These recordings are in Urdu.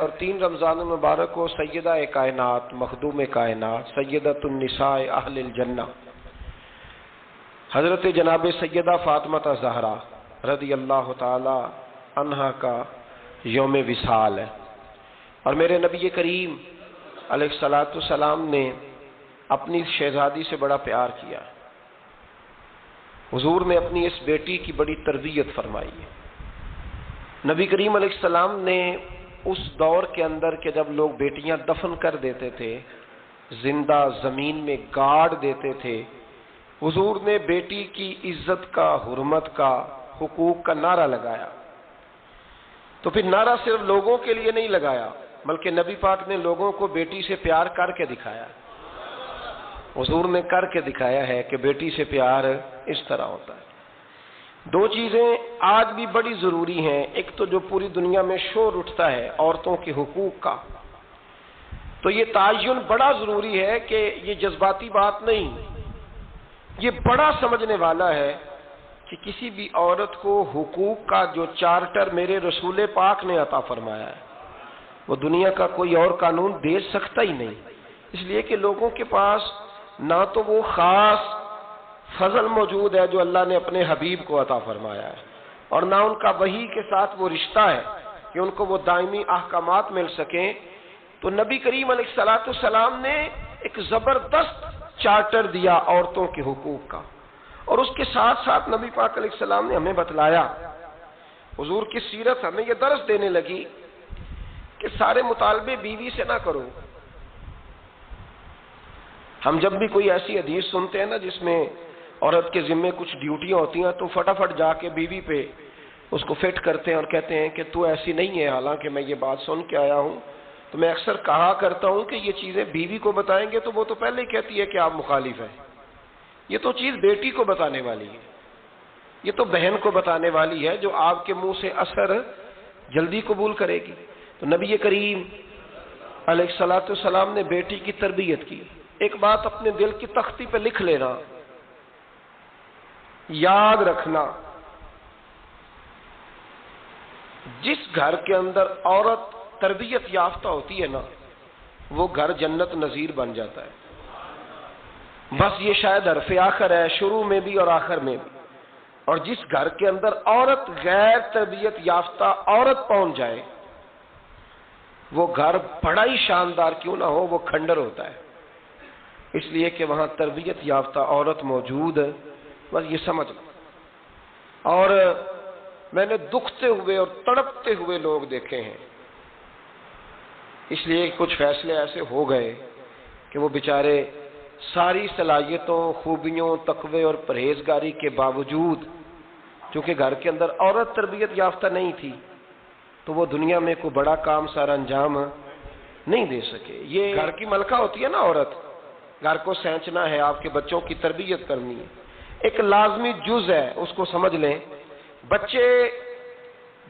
اور 3 رمضان المبارک کو سیدہ کائنات مخدوم کائنات سیدۃ النساء اہل الجنہ حضرت جناب سیدہ فاطمہ زہرا رضی اللہ تعالی عنہا کا یوم وصال ہے، اور میرے نبی کریم علیہ الصلاۃ والسلام نے اپنی شہزادی سے بڑا پیار کیا۔ حضور نے اپنی اس بیٹی کی بڑی تربیت فرمائی ہے۔ نبی کریم علیہ السلام نے اس دور کے اندر کہ جب لوگ بیٹیاں دفن کر دیتے تھے، زندہ زمین میں گاڑ دیتے تھے، حضور نے بیٹی کی عزت کا، حرمت کا، حقوق کا نعرہ لگایا۔ تو پھر نعرہ صرف لوگوں کے لیے نہیں لگایا، بلکہ نبی پاک نے لوگوں کو بیٹی سے پیار کر کے دکھایا۔ حضور نے کر کے دکھایا ہے کہ بیٹی سے پیار اس طرح ہوتا ہے۔ 2 چیزیں آج بھی بڑی ضروری ہیں۔ ایک تو جو پوری دنیا میں شور اٹھتا ہے عورتوں کے حقوق کا، تو یہ تعین بڑا ضروری ہے کہ یہ جذباتی بات نہیں، یہ بڑا سمجھنے والا ہے کہ کسی بھی عورت کو حقوق کا جو چارٹر میرے رسول پاک نے عطا فرمایا ہے وہ دنیا کا کوئی اور قانون دے سکتا ہی نہیں، اس لیے کہ لوگوں کے پاس نہ تو وہ خاص فضل موجود ہے جو اللہ نے اپنے حبیب کو عطا فرمایا ہے، اور نہ ان کا وحی کے ساتھ وہ رشتہ ہے کہ ان کو وہ دائمی احکامات مل سکیں۔ تو نبی کریم علیہ الصلاۃ والسلام نے ایک زبردست چارٹر دیا عورتوں کے حقوق کا، اور اس کے ساتھ ساتھ نبی پاک علیہ السلام نے ہمیں بتلایا، حضور کی سیرت ہمیں یہ درس دینے لگی کہ سارے مطالبے بیوی سے نہ کرو۔ ہم جب بھی کوئی ایسی حدیث سنتے ہیں نا جس میں عورت کے ذمے کچھ ڈیوٹیاں ہوتی ہیں تو فٹافٹ جا کے بیوی پہ اس کو فٹ کرتے ہیں اور کہتے ہیں کہ تو ایسی نہیں ہے، حالانکہ میں یہ بات سن کے آیا ہوں۔ تو میں اکثر کہا کرتا ہوں کہ یہ چیزیں بیوی کو بتائیں گے تو وہ تو پہلے ہی کہتی ہے کہ آپ مخالف ہیں، یہ تو چیز بیٹی کو بتانے والی ہے، یہ تو بہن کو بتانے والی ہے جو آپ کے منہ سے اثر جلدی قبول کرے گی۔ تو نبی کریم علیہ الصلاۃ والسلام نے بیٹی کی تربیت کی۔ ایک بات اپنے دل کی تختی پہ لکھ لینا، یاد رکھنا، جس گھر کے اندر عورت تربیت یافتہ ہوتی ہے نا وہ گھر جنت نظیر بن جاتا ہے۔ بس یہ شاید حرف آخر ہے، شروع میں بھی اور آخر میں بھی۔ اور جس گھر کے اندر عورت غیر تربیت یافتہ عورت پہنچ جائے وہ گھر بڑا ہی شاندار کیوں نہ ہو وہ کھنڈر ہوتا ہے، اس لیے کہ وہاں تربیت یافتہ عورت موجود ہے۔ بس یہ سمجھ لو۔ اور میں نے دکھتے ہوئے اور تڑپتے ہوئے لوگ دیکھے ہیں، اس لیے کچھ فیصلے ایسے ہو گئے کہ وہ بیچارے ساری صلاحیتوں، خوبیوں، تقوی اور پرہیزگاری کے باوجود چونکہ گھر کے اندر عورت تربیت یافتہ نہیں تھی تو وہ دنیا میں کوئی بڑا کام سارا انجام نہیں دے سکے۔ یہ گھر کی ملکہ ہوتی ہے نا عورت، گھر کو سینچنا ہے، آپ کے بچوں کی تربیت کرنی ہے، ایک لازمی جز ہے، اس کو سمجھ لیں۔ بچے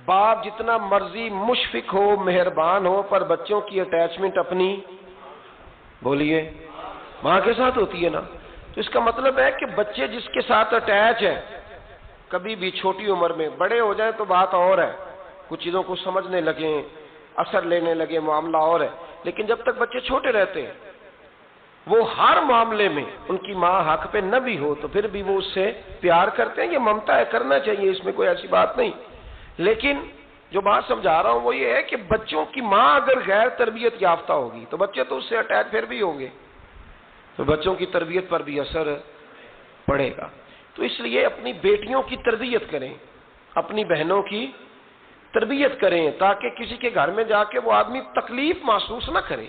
باپ جتنا مرضی مشفق ہو، مہربان ہو، پر بچوں کی اٹیچمنٹ اپنی بولیے ماں کے ساتھ ہوتی ہے نا، تو اس کا مطلب ہے کہ بچے جس کے ساتھ اٹیچ ہے کبھی بھی چھوٹی عمر میں، بڑے ہو جائیں تو بات اور ہے، کچھ چیزوں کو سمجھنے لگیں، اثر لینے لگے، معاملہ اور ہے، لیکن جب تک بچے چھوٹے رہتے ہیں وہ ہر معاملے میں ان کی ماں حق پہ نہ بھی ہو تو پھر بھی وہ اس سے پیار کرتے ہیں، یہ ممتا ہے، کرنا چاہیے، اس میں کوئی ایسی بات نہیں۔ لیکن جو بات سمجھا رہا ہوں وہ یہ ہے کہ بچوں کی ماں اگر غیر تربیت یافتہ ہوگی تو بچے تو اس سے اٹیچ پھر بھی ہوں گے، تو بچوں کی تربیت پر بھی اثر پڑے گا۔ تو اس لیے اپنی بیٹیوں کی تربیت کریں، اپنی بہنوں کی تربیت کریں، تاکہ کسی کے گھر میں جا کے وہ آدمی تکلیف محسوس نہ کرے،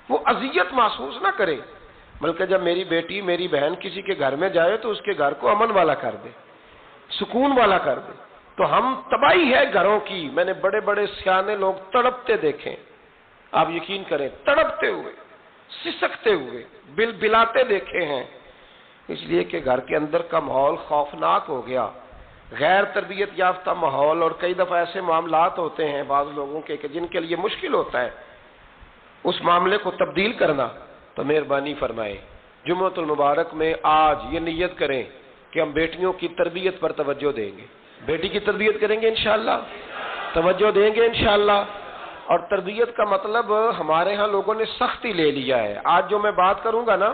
وہ اذیت محسوس نہ کرے، بلکہ جب میری بیٹی میری بہن کسی کے گھر میں جائے تو اس کے گھر کو امن والا کر دے، سکون والا کر دے۔ تو ہم تباہی ہے گھروں کی، میں نے بڑے بڑے سیانے لوگ تڑپتے دیکھیں، آپ یقین کریں، تڑپتے ہوئے، سسکتے ہوئے، بل بلاتے دیکھے ہیں، اس لیے کہ گھر کے اندر کا ماحول خوفناک ہو گیا، غیر تربیت یافتہ ماحول، اور کئی دفعہ ایسے معاملات ہوتے ہیں بعض لوگوں کے کہ جن کے لیے مشکل ہوتا ہے اس معاملے کو تبدیل کرنا۔ تو مہربانی فرمائے جمعۃ المبارک میں آج یہ نیت کریں کہ ہم بیٹیوں کی تربیت پر توجہ دیں گے، بیٹی کی تربیت کریں گے انشاءاللہ، توجہ دیں گے انشاءاللہ، اور تربیت کا مطلب ہمارے ہاں لوگوں نے سختی لے لیا ہے. آج جو میں بات کروں گا نا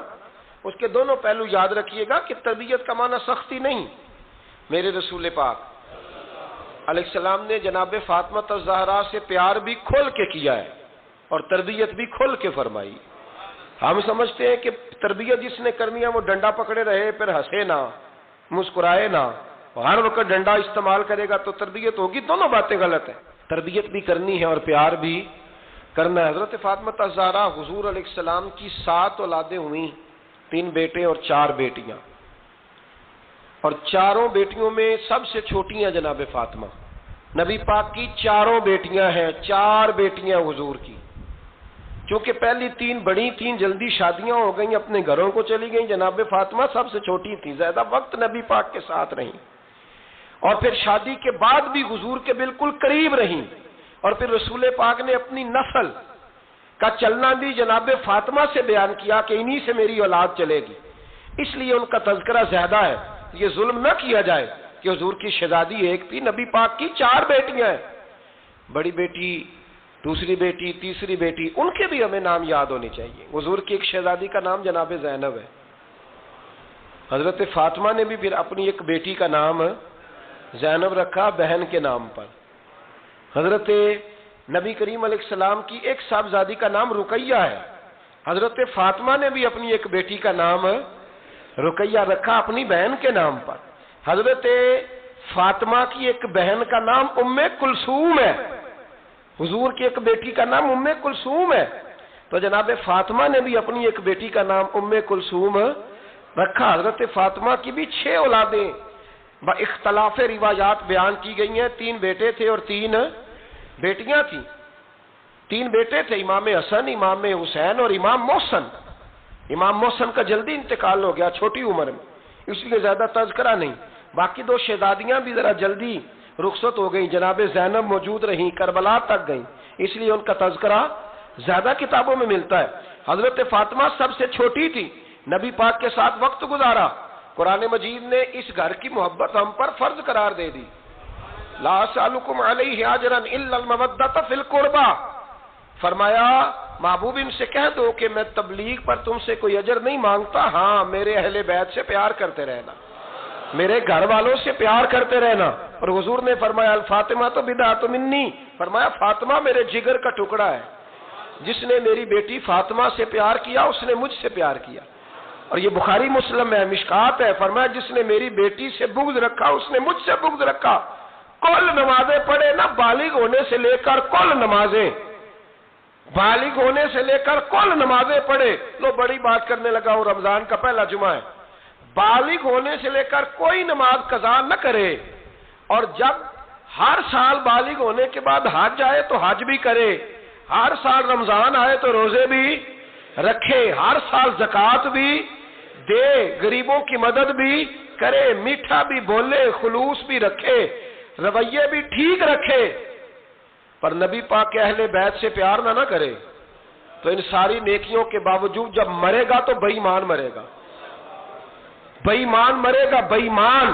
اس کے دونوں پہلو یاد رکھیے گا کہ تربیت کا معنی سختی نہیں. میرے رسول پاک علیہ السلام نے جناب فاطمہ الزہرا سے پیار بھی کھول کے کیا ہے اور تربیت بھی کھول کے فرمائی. ہم سمجھتے ہیں کہ تربیت جس نے کرنی ہے وہ ڈنڈا پکڑے رہے پھر ہنسے نہ مسکرائے نہ ہر وقت ڈنڈا استعمال کرے گا تو تربیت ہوگی. دونوں باتیں غلط ہیں. تربیت بھی کرنی ہے اور پیار بھی کرنا ہے. حضرت فاطمہ الزہرا حضور علیہ السلام کی 7 اولادیں ہوئیں, 3 بیٹے اور 4 بیٹیاں, اور چاروں بیٹیوں میں سب سے چھوٹی ہیں جناب فاطمہ. نبی پاک کی 4 بیٹیاں ہیں, 4 بیٹیاں حضور کی. چونکہ پہلی 3 بڑی تھیں, جلدی شادیاں ہو گئیں, اپنے گھروں کو چلی گئیں. جناب فاطمہ سب سے چھوٹی تھی, زیادہ وقت نبی پاک کے ساتھ رہیں, اور پھر شادی کے بعد بھی حضور کے بالکل قریب رہیں. اور پھر رسول پاک نے اپنی نسل کا چلنا بھی جناب فاطمہ سے بیان کیا کہ انہی سے میری اولاد چلے گی. اس لیے ان کا تذکرہ زیادہ ہے. یہ ظلم نہ کیا جائے کہ حضور کی شہزادی ایک تھی, نبی پاک کی 4 بیٹیاں ہیں. بڑی بیٹی, دوسری بیٹی, تیسری بیٹی, ان کے بھی ہمیں نام یاد ہونے چاہیے. حضور کی ایک شہزادی کا نام جناب زینب ہے. حضرت فاطمہ نے بھی پھر اپنی ایک بیٹی کا نام زینب رکھا بہن کے نام پر. حضرت نبی کریم علیہ السلام کی ایک صاحبزادی کا نام رقیہ ہے. حضرت فاطمہ نے بھی اپنی ایک بیٹی کا نام رقیہ رکھا اپنی بہن کے نام پر. حضرت فاطمہ کی ایک بہن کا نام ام کلثوم ہے. حضور کی ایک بیٹی کا نام ام کلثوم ہے. تو جناب فاطمہ نے بھی اپنی ایک بیٹی کا نام ام کلثوم رکھا. حضرت فاطمہ کی بھی 6 اولادیں با اختلاف روایات بیان کی گئی ہیں. 3 بیٹے تھے اور 3 بیٹیاں تھیں. 3 بیٹے تھے, امام حسن, امام حسین اور امام محسن. امام محسن کا جلدی انتقال ہو گیا چھوٹی عمر میں, اس لیے زیادہ تذکرہ نہیں. باقی 2 شہزادیاں بھی ذرا جلدی رخصت ہو گئیں. جناب زینب موجود رہیں, کربلا تک گئیں, اس لیے ان کا تذکرہ زیادہ کتابوں میں ملتا ہے. حضرت فاطمہ سب سے چھوٹی تھی, نبی پاک کے ساتھ وقت گزارا. قرآن مجید نے اس گھر کی محبت ہم پر فرض قرار دے دی. لا اسألکم علیہ اجرا الا المودۃ فی القربى. فرمایا محبوب ان سے کہہ دو کہ میں تبلیغ پر تم سے کوئی اجر نہیں مانگتا, ہاں میرے اہل بیت سے پیار کرتے رہنا, میرے گھر والوں سے پیار کرتے رہنا. اور حضور نے فرمایا الفاطمہ تو بدعۃ منی, فرمایا فاطمہ میرے جگر کا ٹکڑا ہے. جس نے میری بیٹی فاطمہ سے پیار کیا اس نے مجھ سے پیار کیا. اور یہ بخاری مسلم ہے, مشکات ہے. فرمایا جس نے میری بیٹی سے بغض رکھا اس نے مجھ سے بغض رکھا. کل نمازیں پڑھے نا, بالغ ہونے سے لے کر کل نمازیں, بالغ ہونے سے لے کر کل نمازیں پڑھے. لو بڑی بات کرنے لگا ہوں, رمضان کا پہلا جمعہ ہے. بالغ ہونے سے لے کر کوئی نماز قضا نہ کرے, اور جب ہر سال بالغ ہونے کے بعد حج آئے تو حج بھی کرے, ہر سال رمضان آئے تو روزے بھی رکھے, ہر سال زکوٰۃ بھی دے, غریبوں کی مدد بھی کرے, میٹھا بھی بولے, خلوص بھی رکھے, رویے بھی ٹھیک رکھے. پر نبی پاک کے اہل بیت سے پیار نہ کرے تو ان ساری نیکیوں کے باوجود جب مرے گا تو بے ایمان مرے گا, بے ایمان مرے گا, بے ایمان.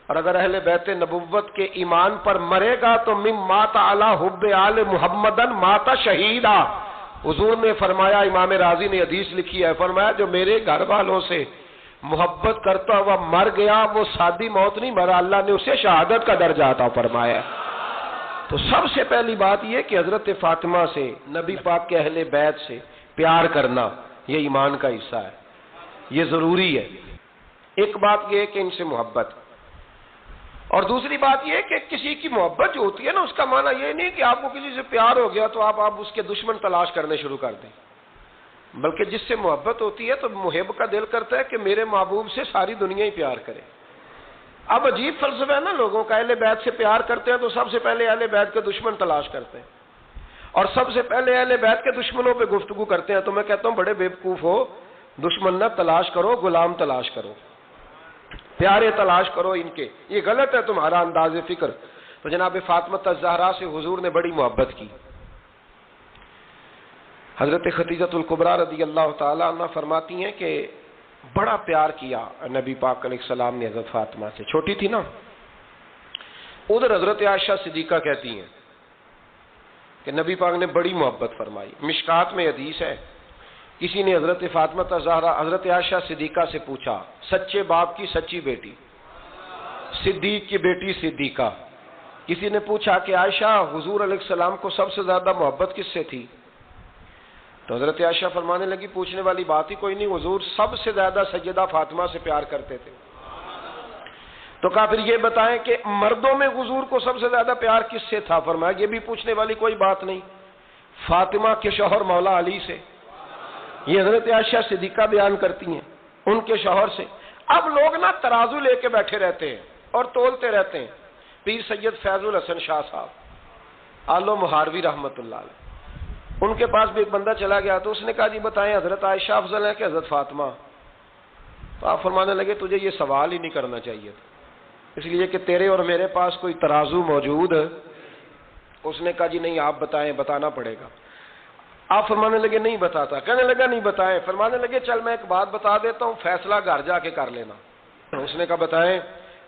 اور اگر اہل بیت نبوت کے ایمان پر مرے گا تو مم مات علی حب آل محمدن مات شہیدا. حضور نے فرمایا, امام راضی نے حدیث لکھی ہے, فرمایا جو میرے گھر والوں سے محبت کرتا ہوا مر گیا وہ سادی موت نہیں مرا, اللہ نے اسے شہادت کا درجہ عطا فرمایا. تو سب سے پہلی بات یہ کہ حضرت فاطمہ سے, نبی پاک کے اہل بیت سے پیار کرنا یہ ایمان کا حصہ ہے, یہ ضروری ہے. ایک بات یہ ہے کہ ان سے محبت, اور دوسری بات یہ کہ کسی کی محبت جو ہوتی ہے نا اس کا معنی یہ نہیں کہ آپ کو کسی سے پیار ہو گیا تو آپ اس کے دشمن تلاش کرنے شروع کر دیں, بلکہ جس سے محبت ہوتی ہے تو محب کا دل کرتا ہے کہ میرے محبوب سے ساری دنیا ہی پیار کرے. اب عجیب فلسفہ ہے نا لوگوں کا, اہل بیت سے پیار کرتے ہیں تو سب سے پہلے اہل بیت کے دشمن تلاش کرتے ہیں, اور سب سے پہلے اہل بیت کے دشمنوں پہ گفتگو کرتے ہیں. تو میں کہتا ہوں بڑے بیوقوف ہو, دشمن نہ تلاش کرو, غلام تلاش کرو, پیارے تلاش کرو ان کے. یہ غلط ہے تمہارا انداز فکر. تو جناب فاطمہ الزہرا سے حضور نے بڑی محبت کی. حضرت خدیجہ الکبریٰ رضی اللہ تعالی عنہ فرماتی ہیں کہ بڑا پیار کیا نبی پاک علیہ السلام نے حضرت فاطمہ سے, چھوٹی تھی نا. ادھر حضرت عائشہ صدیقہ کہتی ہیں کہ نبی پاک نے بڑی محبت فرمائی. مشکات میں حدیث ہے, کسی نے حضرت فاطمہ زہرا حضرت عائشہ صدیقہ سے پوچھا, سچے باپ کی سچی بیٹی, صدیق کی بیٹی صدیقہ. کسی نے پوچھا کہ عائشہ حضور علیہ السلام کو سب سے زیادہ محبت کس سے تھی؟ تو حضرت عائشہ فرمانے لگی پوچھنے والی بات ہی کوئی نہیں, حضور سب سے زیادہ سیدہ فاطمہ سے پیار کرتے تھے. تو کہا پھر یہ بتائیں کہ مردوں میں حضور کو سب سے زیادہ پیار کس سے تھا؟ فرمایا یہ بھی پوچھنے والی کوئی بات نہیں, فاطمہ کے شوہر مولا علی سے. یہ حضرت عائشہ صدیقہ بیان کرتی ہیں ان کے شوہر سے. اب لوگ نا ترازو لے کے بیٹھے رہتے ہیں اور تولتے رہتے ہیں. پیر سید فیض الحسن شاہ صاحب آلو مہاروی رحمت اللہ علیہ, ان کے پاس بھی ایک بندہ چلا گیا تو اس نے کہا جی بتائیں حضرت عائشہ افضل ہے کہ حضرت فاطمہ؟ تو آپ فرمانے لگے تجھے یہ سوال ہی نہیں کرنا چاہیے تھا, اس لیے کہ تیرے اور میرے پاس کوئی ترازو موجود ہے. اس نے کہا جی نہیں آپ بتائیں, بتانا پڑے گا. آپ فرمانے لگے نہیں بتاتا. کہنے لگا نہیں بتائیں. فرمانے لگے چل میں ایک بات بتا دیتا ہوں, فیصلہ گھر جا کے کر لینا. اس نے کہا بتائیں.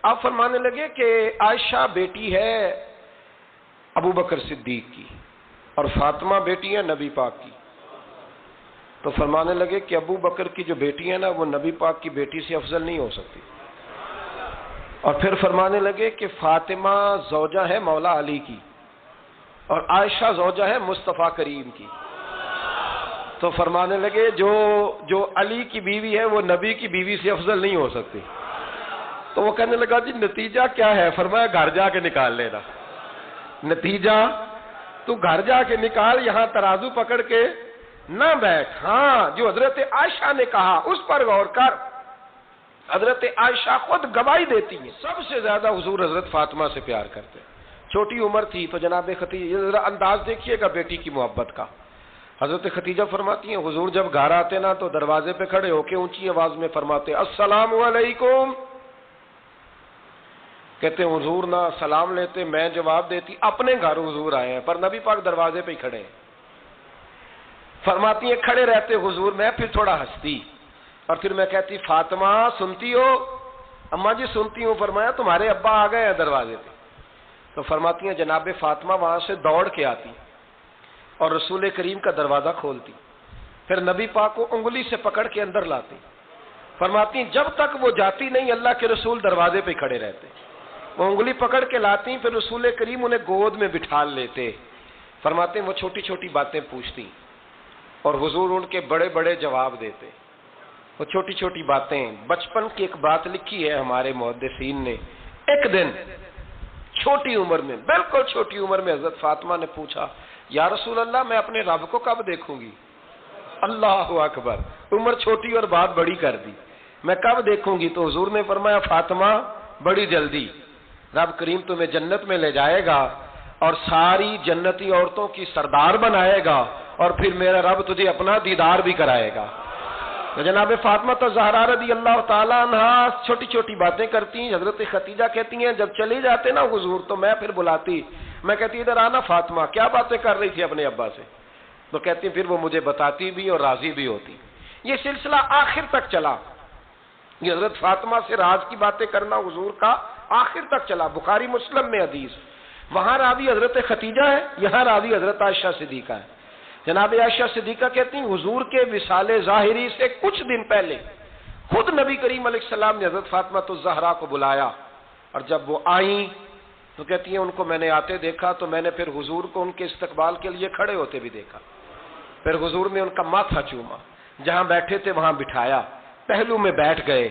آپ فرمانے لگے کہ عائشہ بیٹی ہے ابو بکر صدیق کی اور فاطمہ بیٹی ہے نبی پاک کی. تو فرمانے لگے کہ ابو بکر کی جو بیٹی ہے نا وہ نبی پاک کی بیٹی سے افضل نہیں ہو سکتی. اور پھر فرمانے لگے کہ فاطمہ زوجہ ہے مولا علی کی اور عائشہ زوجہ ہے مصطفیٰ کریم کی. تو فرمانے لگے جو علی کی بیوی ہے وہ نبی کی بیوی سے افضل نہیں ہو سکتی. تو وہ کہنے لگا جی نتیجہ کیا ہے؟ فرمایا گھر جا کے نکال لینا. نتیجہ تو گھر جا کے نکال, یہاں ترازو پکڑ کے نہ بیٹھ. ہاں جو حضرت عائشہ نے کہا اس پر غور کر. حضرت عائشہ خود گواہی دیتی ہیں سب سے زیادہ حضور حضرت فاطمہ سے پیار کرتے. چھوٹی عمر تھی تو جناب خدیجہ, ذرا انداز دیکھیے گا بیٹی کی محبت کا. حضرت خدیجہ فرماتی ہیں حضور جب گھر آتے نا تو دروازے پہ کھڑے ہو کے اونچی آواز میں فرماتے السلام علیکم. کہتے ہیں حضور نہ سلام لیتے, میں جواب دیتی اپنے گھر حضور آئے ہیں پر نبی پاک دروازے پہ ہی کھڑے ہیں. فرماتی ہیں کھڑے رہتے حضور, میں پھر تھوڑا ہنستی اور پھر میں کہتی فاطمہ سنتی ہو؟ اماں جی سنتی ہوں. فرمایا تمہارے ابا آ گئے ہیں دروازے پہ. تو فرماتی ہیں جناب فاطمہ وہاں سے دوڑ کے آتی اور رسول کریم کا دروازہ کھولتی, پھر نبی پاک کو انگلی سے پکڑ کے اندر لاتی. فرماتی ہیں جب تک وہ جاتی نہیں اللہ کے رسول دروازے پہ کھڑے رہتے. وہ انگلی پکڑ کے لاتی, پھر رسول کریم انہیں گود میں بٹھا لیتے. فرماتے ہیں وہ چھوٹی چھوٹی باتیں پوچھتی اور حضور ان کے بڑے بڑے جواب دیتے. وہ چھوٹی چھوٹی باتیں, بچپن کی ایک بات لکھی ہے ہمارے محدثین نے. ایک دن چھوٹی عمر میں, بالکل چھوٹی عمر میں حضرت فاطمہ نے پوچھا یا رسول اللہ میں اپنے رب کو کب دیکھوں گی؟ اللہ اکبر, عمر چھوٹی اور بات بڑی کر دی, میں کب دیکھوں گی؟ تو حضور نے فرمایا فاطمہ بڑی جلدی, رب کریم تمہیں جنت میں لے جائے گا اور ساری جنتی عورتوں کی سردار بنائے گا اور پھر میرا رب تجھے اپنا دیدار بھی کرائے گا. تو جناب فاطمہ الزہرا رضی اللہ تعالیٰ عنہا چھوٹی چھوٹی باتیں کرتی ہیں. حضرت خدیجہ کہتی ہیں جب چلی جاتے نا حضور تو میں پھر بلاتی, میں کہتی ادھر آنا فاطمہ, کیا باتیں کر رہی تھی اپنے ابا سے؟ تو کہتی پھر وہ مجھے بتاتی بھی اور راضی بھی ہوتی. یہ سلسلہ آخر تک چلا. یہ حضرت فاطمہ سے راز کی باتیں کرنا حضور کا آخر تک چلا. بخاری مسلم میں حدیث, وہاں راوی حضرت خدیجہ ہے, یہاں راوی حضرت عائشہ صدیقہ ہے. جناب عائشہ صدیقہ کہتی ہیں حضور کے وصال ظاہری سے کچھ دن پہلے خود نبی کریم علیہ السلام نے حضرت فاطمہ الزہرا کو بلایا اور جب وہ آئیں تو کہتی ہیں ان کو میں نے آتے دیکھا تو میں نے پھر حضور کو ان کے استقبال کے لیے کھڑے ہوتے بھی دیکھا. پھر حضور نے ان کا ماتھا چوما, جہاں بیٹھے تھے وہاں بٹھایا, پہلو میں بیٹھ گئے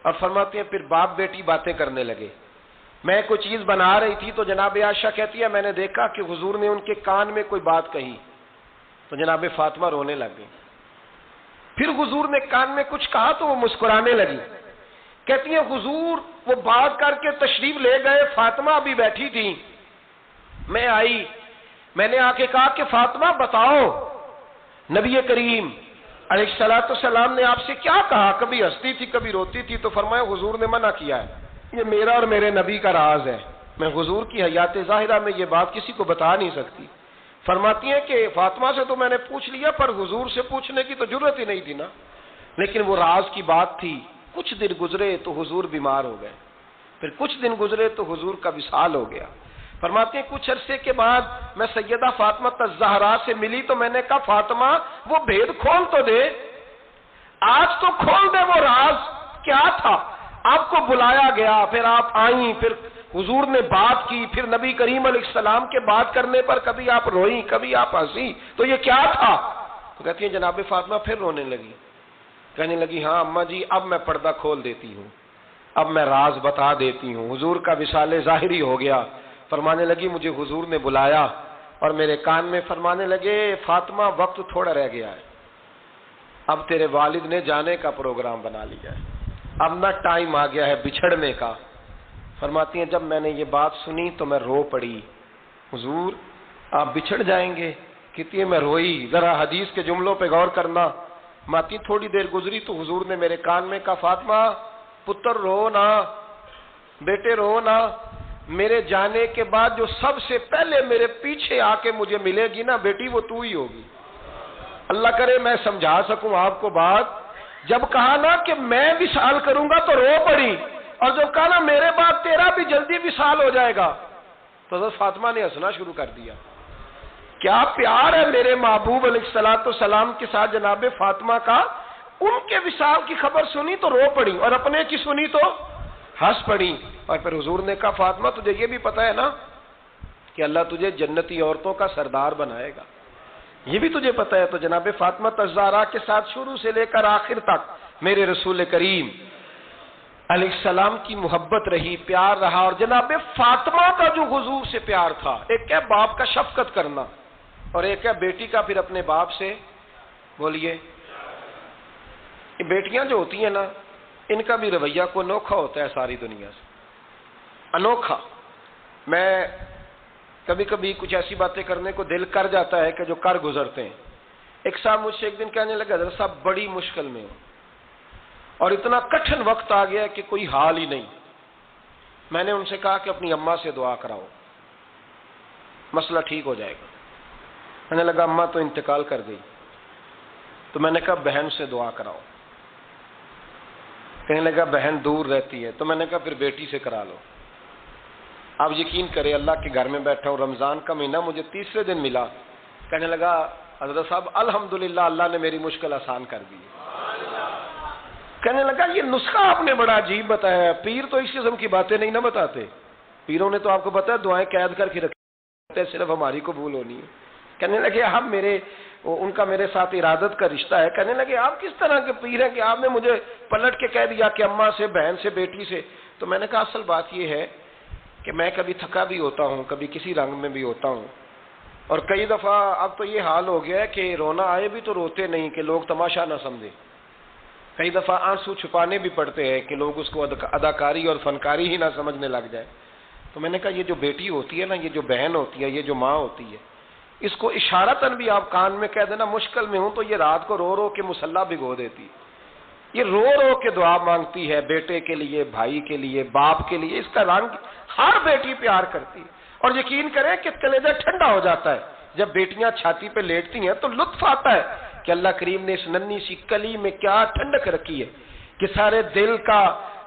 اور فرماتے ہیں پھر باپ بیٹی باتیں کرنے لگے. میں کوئی چیز بنا رہی تھی تو جناب عائشہ کہتی ہے میں نے دیکھا کہ حضور نے ان کے کان میں کوئی بات کہی تو جناب فاطمہ رونے لگ گئی. پھر حضور نے کان میں کچھ کہا تو وہ مسکرانے لگی. کہتی ہیں حضور وہ بات کر کے تشریف لے گئے, فاطمہ ابھی بیٹھی تھی, میں آئی, میں نے آ کے کہا کہ فاطمہ بتاؤ نبی کریم علیہ الصلوۃ والسلام نے آپ سے کیا کہا؟ کبھی ہنستی تھی کبھی روتی تھی. تو فرمایا حضور نے منع کیا ہے, یہ میرا اور میرے نبی کا راز ہے, میں حضور کی حیات ظاہرہ میں یہ بات کسی کو بتا نہیں سکتی. فرماتی ہیں کہ فاطمہ سے تو میں نے پوچھ لیا پر حضور سے پوچھنے کی تو ضرورت ہی نہیں تھی نا, لیکن وہ راز کی بات تھی. کچھ دن گزرے تو حضور بیمار ہو گئے, پھر کچھ دن گزرے تو حضور کا وصال ہو گیا. فرماتے ہیں کچھ عرصے کے بعد میں سیدہ فاطمہ الزہرا سے ملی تو میں نے کہا فاطمہ وہ بھید کھول تو دے، آج تو کھول دے وہ راز کیا تھا۔ آپ کو بلایا گیا، پھر آپ آئیں، پھر حضور نے بات کی، پھر نبی کریم علیہ السلام کے بات کرنے پر کبھی آپ روئیں کبھی آپ ہنسی، تو یہ کیا تھا؟ تو کہتی ہیں جناب فاطمہ پھر رونے لگی، کہنے لگی ہاں اماں جی اب میں پردہ کھول دیتی ہوں، اب میں راز بتا دیتی ہوں۔ حضور کا وصال ظاہری ہو گیا۔ فرمانے لگی مجھے حضور نے بلایا اور میرے کان میں فرمانے لگے فاطمہ وقت تھوڑا رہ گیا ہے، اب تیرے والد نے جانے کا پروگرام بنا لیا ہے، اب نہ ٹائم آ گیا ہے بچھڑنے کا۔ فرماتی ہیں جب میں نے یہ بات سنی تو میں رو پڑی، حضور آپ بچھڑ جائیں گے؟ کہتی ہے میں روئی۔ ذرا حدیث کے جملوں پہ غور کرنا، ماتی تھوڑی دیر گزری تو حضور نے میرے کان میں کہا فاطمہ پتر رو نہ، بیٹے رو نہ، میرے جانے کے بعد جو سب سے پہلے میرے پیچھے آ کے مجھے ملے گی نا بیٹی وہ تو ہی ہوگی۔ اللہ کرے میں سمجھا سکوں آپ کو بات، جب کہا نا کہ میں وصال کروں گا تو رو پڑی، اور جب کہا نا میرے بعد تیرا بھی جلدی وصال ہو جائے گا تو حضرت فاطمہ نے ہنسنا شروع کر دیا۔ کیا پیار ہے میرے محبوب علیہ الصلوۃ والسلام کے ساتھ جناب فاطمہ کا۔ ان کے وصال کی خبر سنی تو رو پڑی اور اپنے کی سنی تو ہنس پڑی۔ اور پھر حضور نے کہا فاطمہ تجھے یہ بھی پتا ہے نا کہ اللہ تجھے جنتی عورتوں کا سردار بنائے گا، یہ بھی تجھے پتا ہے؟ تو جناب فاطمہ الزہرا کے ساتھ شروع سے لے کر آخر تک میرے رسول کریم علیہ السلام کی محبت رہی، پیار رہا۔ اور جناب فاطمہ کا جو حضور سے پیار تھا، ایک ہے باپ کا شفقت کرنا اور ایک ہے بیٹی کا پھر اپنے باپ سے، بولیے، یہ بیٹیاں جو ہوتی ہیں نا ان کا بھی رویہ کو انوکھا ہوتا ہے ساری دنیا سے، انوکھا۔ میں کبھی کبھی کچھ ایسی باتیں کرنے کو دل کر جاتا ہے کہ جو کر گزرتے ہیں۔ ایک صاحب مجھ سے ایک دن کہنے لگا حضرت صاحب بڑی مشکل میں ہوں اور اتنا کٹھن وقت آ گیا کہ کوئی حال ہی نہیں۔ میں نے ان سے کہا کہ اپنی اماں سے دعا کراؤ، مسئلہ ٹھیک ہو جائے گا۔ میں نے لگا اماں تو انتقال کر گئی، تو میں نے کہا بہن سے دعا کراؤ۔ کہنے لگا بہن دور رہتی ہے، تو میں نے کہا پھر بیٹی سے کرا لو۔ آپ یقین کریں اللہ کے گھر میں بیٹھا ہوں، رمضان کا مہینہ مجھے تیسرے دن ملا، کہنے لگا حضرت صاحب الحمدللہ اللہ نے میری مشکل آسان کر دی۔ کہنے لگا یہ نسخہ آپ نے بڑا عجیب بتایا ہے، پیر تو اس قسم کی باتیں نہیں نہ بتاتے، پیروں نے تو آپ کو بتایا دعائیں قید کر کے رکھتے ہیں، صرف ہماری قبول ہونی ہے۔ کہنے لگے ہم ان کا میرے ساتھ ارادت کا رشتہ ہے۔ کہنے لگے آپ کس طرح کے پیر ہیں کہ آپ نے مجھے پلٹ کے کہہ دیا کہ اماں سے، بہن سے، بیٹی سے؟ تو میں نے کہا اصل بات یہ ہے کہ میں کبھی تھکا بھی ہوتا ہوں، کبھی کسی رنگ میں بھی ہوتا ہوں، اور کئی دفعہ اب تو یہ حال ہو گیا ہے کہ رونا آئے بھی تو روتے نہیں کہ لوگ تماشا نہ سمجھے، کئی دفعہ آنسو چھپانے بھی پڑتے ہیں کہ لوگ اس کو اداکاری اور فنکاری ہی نہ سمجھنے لگ جائے۔ تو میں نے کہا یہ جو بیٹی ہوتی ہے نا، یہ جو بہن ہوتی ہے، یہ جو ماں ہوتی ہے، اس کو اشارتاً بھی آپ کان میں کہہ دینا مشکل میں ہوں تو یہ رات کو رو رو کے مصلی بھگو دیتی، یہ رو رو کے دعا مانگتی ہے بیٹے کے لیے، بھائی کے لیے، باپ کے لیے۔ اس کا رنگ ہر بیٹی پیار کرتی ہے، اور یقین کریں کہ کلیجہ ٹھنڈا ہو جاتا ہے جب بیٹیاں چھاتی پہ لیٹتی ہیں تو لطف آتا ہے کہ اللہ کریم نے اس ننھی سی کلی میں کیا ٹھنڈک رکھی ہے کہ سارے دل کا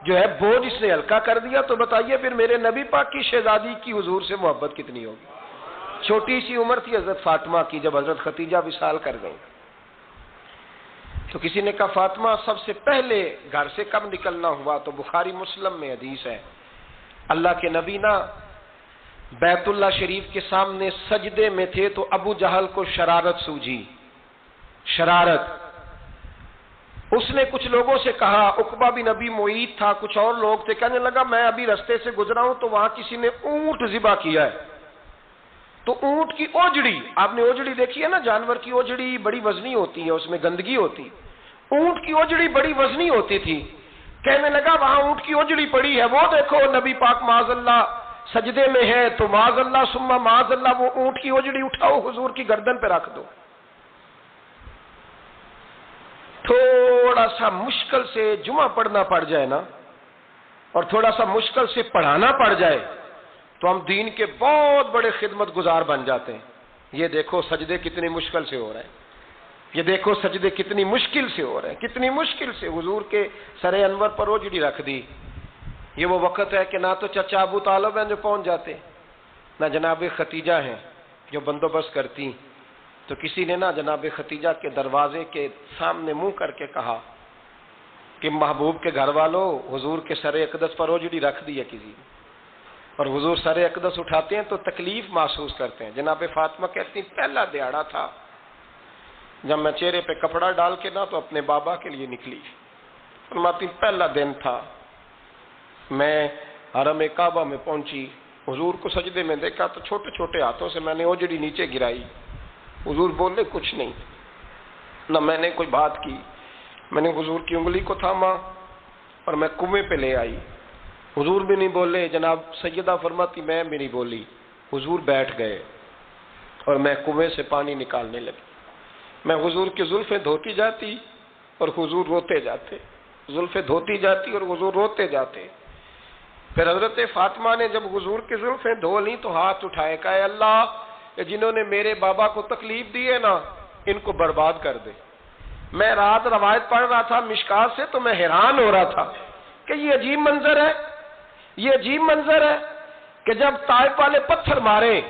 جو ہے بوجھ اس نے ہلکا کر دیا۔ تو بتائیے پھر میرے نبی پاک کی شہزادی کی حضور سے محبت کتنی ہوگی۔ چھوٹی سی عمر تھی حضرت فاطمہ کی جب حضرت خدیجہ وصال کر گئی، تو کسی نے کہا فاطمہ سب سے پہلے گھر سے کب نکلنا ہوا؟ تو بخاری مسلم میں حدیث ہے، اللہ کے نبی نا بیت اللہ شریف کے سامنے سجدے میں تھے تو ابو جہل کو شرارت سوجھی، شرارت۔ اس نے کچھ لوگوں سے کہا، عقبہ بن ابی معیط تھا، کچھ اور لوگ تھے، کہنے لگا میں ابھی رستے سے گزرا ہوں تو وہاں کسی نے اونٹ ذبح کیا ہے، تو اونٹ کی اوجڑی، آپ نے اوجڑی دیکھی ہے نا، جانور کی اوجڑی بڑی وزنی ہوتی ہے، اس میں گندگی ہوتی، اونٹ کی اوجڑی بڑی وزنی ہوتی تھی۔ کہنے لگا وہاں اونٹ کی اوجڑی پڑی ہے، وہ دیکھو نبی پاک معاذ اللہ سجدے میں ہے، تو معاذ اللہ ثم معاذ اللہ وہ اونٹ کی اوجڑی اٹھاؤ حضور کی گردن پہ رکھ دو۔ تھوڑا سا مشکل سے جمعہ پڑھنا پڑ جائے نا، اور تھوڑا سا مشکل سے پڑھانا پڑ جائے تو ہم دین کے بہت بڑے خدمت گزار بن جاتے ہیں۔ یہ دیکھو سجدے کتنی مشکل سے ہو رہے ہیں، یہ دیکھو سجدے کتنی مشکل سے ہو رہے ہیں، کتنی مشکل سے حضور کے سر انور پر اوجڑی رکھ دی۔ یہ وہ وقت ہے کہ نہ تو چچا ابو طالب ہیں جو پہنچ جاتے، نہ جناب ختیجہ ہیں جو بندوبست کرتی. تو کسی نے نا جناب ختیجہ کے دروازے کے سامنے منہ کر کے کہا کہ محبوب کے گھر والوں حضور کے سر اقدس پر اوجڑی رکھ دی ہے کسی نے, اور حضور سر اقدس اٹھاتے ہیں تو تکلیف محسوس کرتے ہیں. جناب فاطمہ کہتی پہلا دیہڑا تھا جب میں چہرے پہ کپڑا ڈال کے نا تو اپنے بابا کے لیے نکلی. فرماتی پہلا دن تھا, میں حرم کعبہ میں پہنچی, حضور کو سجدے میں دیکھا تو چھوٹے چھوٹے ہاتھوں سے میں نے اوجڑی نیچے گرائی. حضور بولے کچھ نہیں, نہ میں نے کوئی بات کی. میں نے حضور کی انگلی کو تھاما اور میں کنویں پہ لے آئی. حضور بھی نہیں بولے. جناب سیدہ فرماتی میں بھی نہیں بولی. حضور بیٹھ گئے اور میں کنویں سے پانی نکالنے لگی. میں حضور کی زلفیں دھوتی جاتی اور حضور روتے جاتے, زلفیں دھوتی جاتی اور حضور روتے جاتے. پھر حضرت فاطمہ نے جب حضور کی زلفیں دھو لی تو ہاتھ اٹھائے, کہا اے اللہ جنہوں نے میرے بابا کو تکلیف دی ہے نا ان کو برباد کر دے. میں رات روایت پڑھ رہا تھا مشکات سے تو میں حیران ہو رہا تھا کہ یہ عجیب منظر ہے, یہ عجیب منظر ہے کہ جب طائف والے پتھر مارے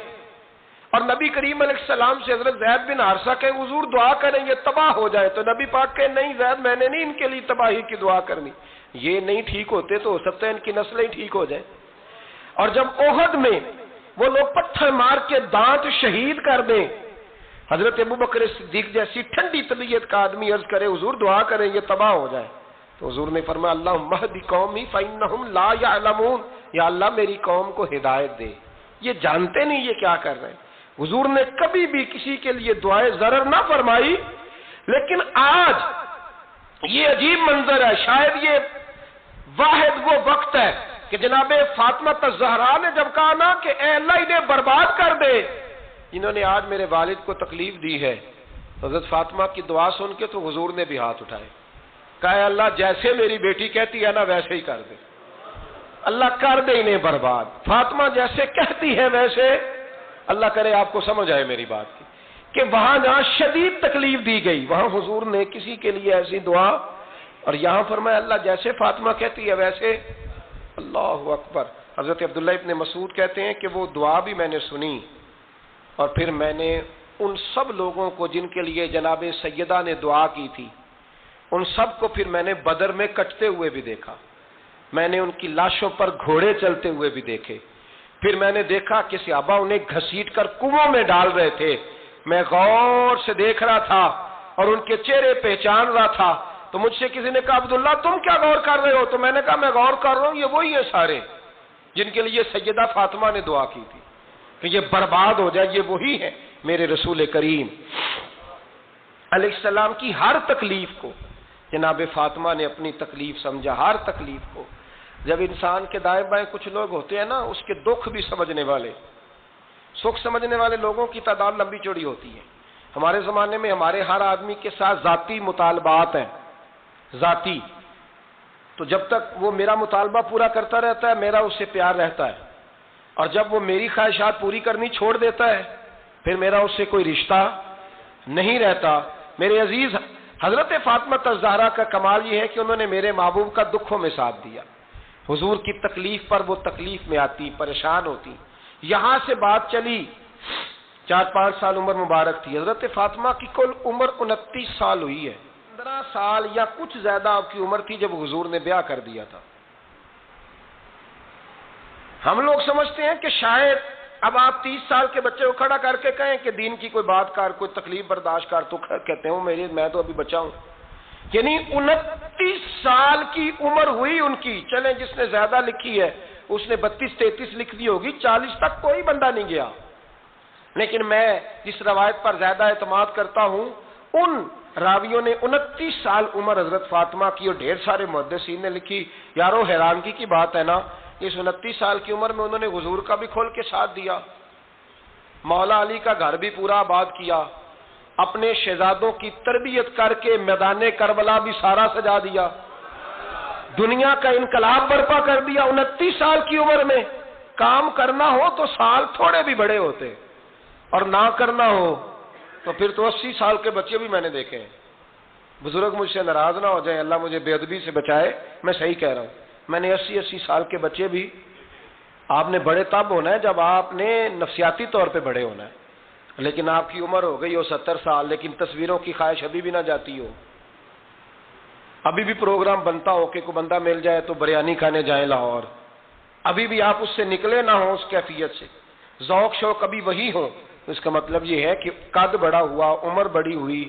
اور نبی کریم علیہ السلام سے حضرت زید بن حارثہ کہ حضور دعا کریں یہ تباہ ہو جائے, تو نبی پاک کہ نہیں زید میں نے نہیں ان کے لیے تباہی کی دعا کرنی, یہ نہیں ٹھیک ہوتے تو ہو سکتا ہے ان کی نسلیں ٹھیک ہو جائیں. اور جب احد میں وہ لوگ پتھر مار کے دانت شہید کر دیں, حضرت ابوبکر صدیق جیسی ٹھنڈی طبیعت کا آدمی عرض کرے حضور دعا کریں یہ تباہ ہو جائے, تو حضور نے فرمایا اللہم اہد قومی فإنہم لا یعلمون, یا اللہ میری قوم کو ہدایت دے, یہ جانتے نہیں یہ کیا کر رہے ہیں. حضور نے کبھی بھی کسی کے لیے دعائیں ضرر نہ فرمائی, لیکن آج یہ عجیب منظر ہے. شاید یہ واحد وہ وقت ہے کہ جناب فاطمہ الزہرا نے جب کہا نا کہ اے اللہ انہیں برباد کر دے جنہوں نے آج میرے والد کو تکلیف دی ہے, حضرت فاطمہ کی دعا سن کے تو حضور نے بھی ہاتھ اٹھائے, کہا اے اللہ جیسے میری بیٹی کہتی ہے نا ویسے ہی کر دے, اللہ کر دے انہیں برباد. فاطمہ جیسے کہتی ہے ویسے, اللہ کرے آپ کو سمجھ آئے میری بات کی, کہ وہاں جہاں شدید تکلیف دی گئی وہاں حضور نے کسی کے لیے ایسی دعا, اور یہاں فرمایا اللہ جیسے فاطمہ کہتی ہے ویسے. اللہ اکبر. حضرت عبداللہ ابن مسعود کہتے ہیں کہ وہ دعا بھی میں نے سنی, اور پھر میں نے ان سب لوگوں کو جن کے لیے جناب سیدہ نے دعا کی تھی ان سب کو پھر میں نے بدر میں کٹتے ہوئے بھی دیکھا, میں نے ان کی لاشوں پر گھوڑے چلتے ہوئے بھی دیکھے, پھر میں نے دیکھا کہ صحابہ انہیں گھسیٹ کر کنووں میں ڈال رہے تھے, میں غور سے دیکھ رہا تھا اور ان کے چہرے پہچان رہا تھا. تو مجھ سے کسی نے کہا عبداللہ تم کیا غور کر رہے ہو؟ تو میں نے کہا میں غور کر رہا ہوں یہ وہی ہیں سارے جن کے لیے سیدہ فاطمہ نے دعا کی تھی کہ یہ برباد ہو جائے, یہ وہی ہیں میرے رسول کریم علیہ السلام کی ہر تکلیف کو جناب فاطمہ نے اپنی تکلیف سمجھا, ہر تکلیف کو. جب انسان کے دائیں بائیں کچھ لوگ ہوتے ہیں نا اس کے دکھ بھی سمجھنے والے, سکھ سمجھنے والے لوگوں کی تعداد لمبی چوڑی ہوتی ہے. ہمارے زمانے میں ہمارے ہر آدمی کے ساتھ ذاتی مطالبات ہیں, ذاتی, تو جب تک وہ میرا مطالبہ پورا کرتا رہتا ہے میرا اس سے پیار رہتا ہے, اور جب وہ میری خواہشات پوری کرنی چھوڑ دیتا ہے پھر میرا اس سے کوئی رشتہ نہیں رہتا. میرے عزیز حضرت فاطمہ الزہرا کا کمال یہ ہے کہ انہوں نے میرے محبوب کا دکھوں میں ساتھ دیا, حضور کی تکلیف پر وہ تکلیف میں آتی, پریشان ہوتی. یہاں سے بات چلی 4-5 سال عمر مبارک تھی. حضرت فاطمہ کی کل عمر 29 سال ہوئی ہے. 15 سال یا کچھ زیادہ آپ کی عمر تھی جب حضور نے بیاہ کر دیا تھا. ہم لوگ سمجھتے ہیں کہ شاید اب آپ 30 سال کے بچے کو کھڑا کر کے کہیں کہ دین کی کوئی بات کر, کوئی تکلیف برداشت کر, تو کہتے ہیں میں تو ابھی بچہ ہوں. یعنی 29 سال کی عمر ہوئی ان کی. چلیں جس نے زیادہ لکھی ہے اس نے 32-33 لکھ دی ہوگی, 40 تک کوئی بندہ نہیں گیا. لیکن میں جس روایت پر زیادہ اعتماد کرتا ہوں ان راویوں نے 29 سال عمر حضرت فاطمہ کی, اور ڈھیر سارے محدثین نے لکھی. یارو حیرانگی کی بات ہے نا, اس 29 سال کی عمر میں انہوں نے حضور کا بھی کھول کے ساتھ دیا, مولا علی کا گھر بھی پورا آباد کیا, اپنے شہزادوں کی تربیت کر کے میدان کربلا بھی سارا سجا دیا, دنیا کا انقلاب برپا کر دیا. 29 سال کی عمر میں کام کرنا ہو تو سال تھوڑے بھی بڑے ہوتے, اور نہ کرنا ہو تو پھر تو 80 سال کے بچے بھی میں نے دیکھے ہیں. بزرگ مجھ سے ناراض نہ ہو جائیں, اللہ مجھے بے ادبی سے بچائے, میں صحیح کہہ رہا ہوں. میں نے 80 سال کے بچے بھی آپ نے بڑے تب ہونا ہے جب آپ نے نفسیاتی طور پہ بڑے ہونا ہے. لیکن آپ کی عمر ہو گئی ہو 70 سال، لیکن تصویروں کی خواہش ابھی بھی نہ جاتی ہو، ابھی بھی پروگرام بنتا ہو کہ کوئی بندہ مل جائے تو بریانی کھانے جائیں لاہور، ابھی بھی آپ اس سے نکلے نہ ہوں، اس کیفیت سے ذوق شوق کبھی وہی ہو. اس کا مطلب یہ ہے کہ قد بڑا ہوا، عمر بڑی ہوئی،